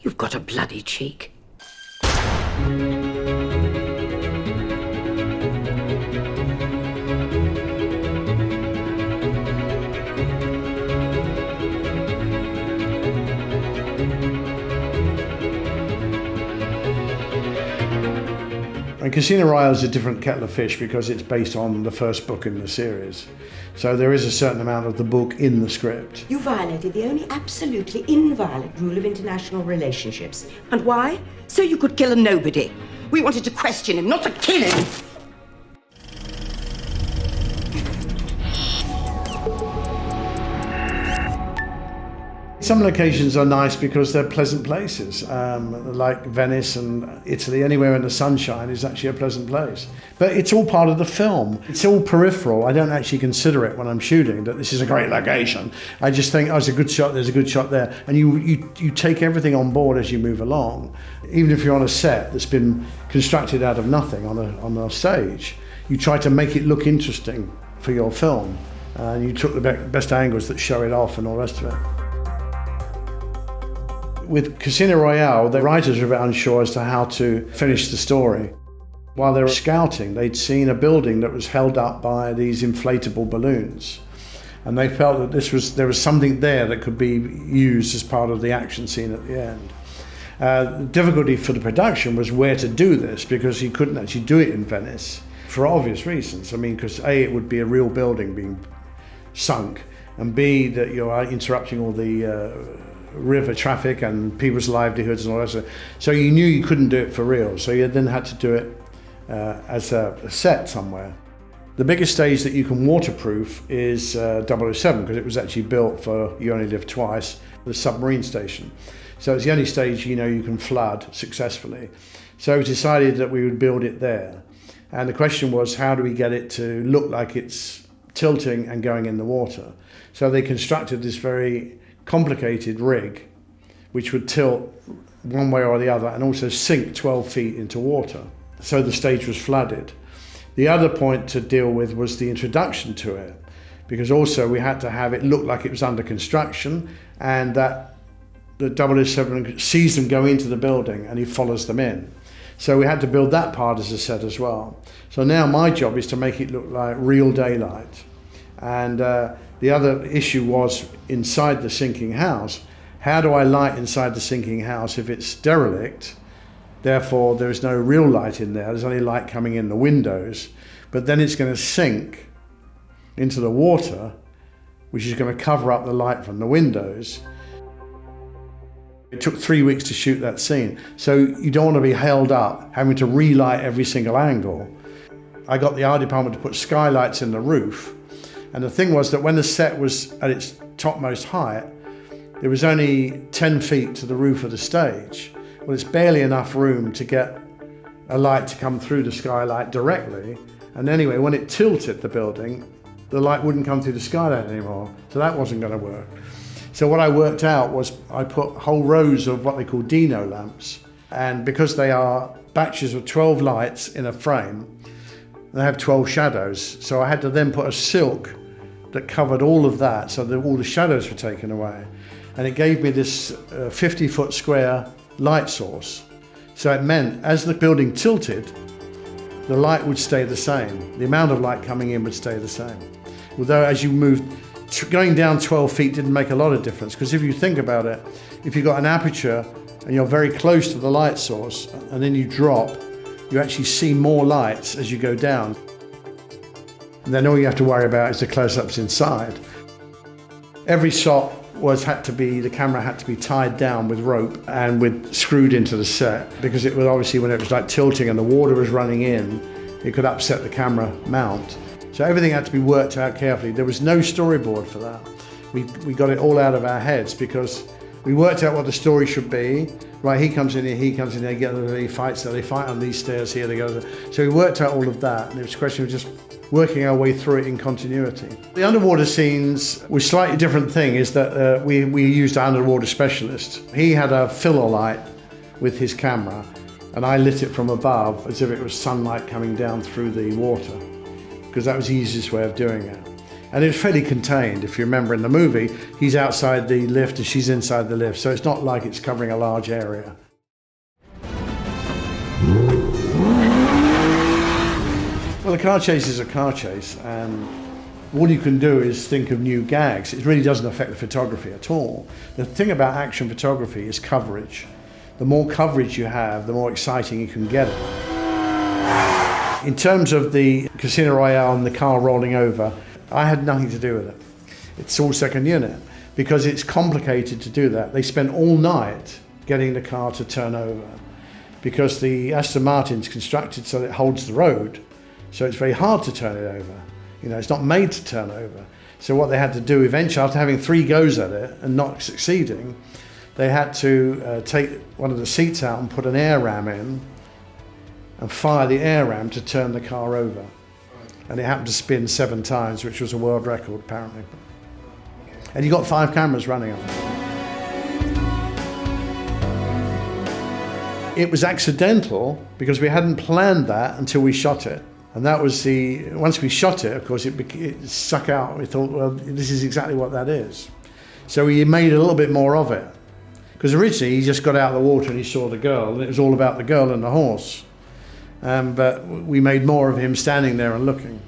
You've got a bloody cheek. And Casino Royale is a different kettle of fish because it's based on the first book in the series. So there is a certain amount of the book in the script. You violated the only absolutely inviolate rule of international relationships. And why? So you could kill a nobody. We wanted to question him, not to kill him. Some locations are nice because they're pleasant places, like Venice and Italy. Anywhere in the sunshine is actually a pleasant place. But it's all part of the film. It's all peripheral. I don't actually consider it when I'm shooting that this is a great location. I just think, oh, it's a good shot, there's a good shot there. And you take everything on board as you move along. Even if you're on a set that's been constructed out of nothing on a stage, you try to make it look interesting for your film. You took the best angles that show it off and all the rest of it. With Casino Royale, the writers were a bit unsure as to how to finish the story. While they were scouting, they'd seen a building that was held up by these inflatable balloons. And they felt that there was something there that could be used as part of the action scene at the end. The difficulty for the production was where to do this, because you couldn't actually do it in Venice for obvious reasons. I mean, because A, it would be a real building being sunk, and B, that you're interrupting all the river traffic and people's livelihoods and all that. So you knew you couldn't do it for real. So you then had to do it as a set somewhere. The biggest stage that you can waterproof is 007, because it was actually built for You Only Live Twice, the submarine station. So it's the only stage you can flood successfully. So we decided that we would build it there. And the question was, how do we get it to look like it's tilting and going in the water? So they constructed this very complicated rig which would tilt one way or the other and also sink 12 feet into water. So the stage was flooded. The other point to deal with was the introduction to it, because also we had to have it look like it was under construction, and that the 007 sees them go into the building and he follows them in. So we had to build that part as a set as well. So now my job is to make it look like real daylight. And the other issue was inside the sinking house. How do I light inside the sinking house if it's derelict? Therefore, there is no real light in there. There's only light coming in the windows. But then it's going to sink into the water, which is going to cover up the light from the windows. It took 3 weeks to shoot that scene. So you don't want to be held up having to relight every single angle. I got the art department to put skylights in the roof. And the thing was that when the set was at its topmost height, there was only 10 feet to the roof of the stage. Well, it's barely enough room to get a light to come through the skylight directly. And anyway, when it tilted the building, the light wouldn't come through the skylight anymore. So that wasn't going to work. So what I worked out was I put whole rows of what they call Dino lamps. And because they are batches of 12 lights in a frame, they have 12 shadows. So I had to then put a silk that covered all of that so that all the shadows were taken away. And it gave me this 50-foot square light source. So it meant as the building tilted, the light would stay the same. The amount of light coming in would stay the same. Although as you moved, going down 12 feet didn't make a lot of difference, because if you think about it, if you've got an aperture and you're very close to the light source and then you drop, you actually see more lights as you go down. And then all you have to worry about is the close-ups inside. Every shot the camera had to be tied down with rope and screwed into the set, because it was obviously, when it was like tilting and the water was running in, it could upset the camera mount. So everything had to be worked out carefully. There was no storyboard for that. We got it all out of our heads, because we worked out what the story should be. Right, he comes in here, he fights there, they fight on these stairs here, they go there. So we worked out all of that, and it was a question of just working our way through it in continuity. The underwater scenes were a slightly different thing, is that we used an underwater specialist. He had a filler light with his camera, and I lit it from above as if it was sunlight coming down through the water, because that was the easiest way of doing it. And it's fairly contained. If you remember in the movie, he's outside the lift and she's inside the lift, so it's not like it's covering a large area. Well, a car chase is a car chase, and all you can do is think of new gags. It really doesn't affect the photography at all. The thing about action photography is coverage. The more coverage you have, the more exciting you can get it. In terms of the Casino Royale and the car rolling over, I had nothing to do with it. It's all second unit, because it's complicated to do that. They spent all night getting the car to turn over, because the Aston Martin's constructed so that it holds the road, so it's very hard to turn it over. You know, it's not made to turn over. So what they had to do eventually, after having 3 goes at it and not succeeding, they had to take one of the seats out and put an air ram in and fire the air ram to turn the car over. And it happened to spin 7 times, which was a world record apparently. And you got 5 cameras running on it. It was accidental because we hadn't planned that until we shot it. And that was once we shot it, of course, it stuck out. We thought, well, this is exactly what that is. So we made a little bit more of it. Because originally he just got out of the water and he saw the girl, and it was all about the girl and the horse. But we made more of him standing there and looking.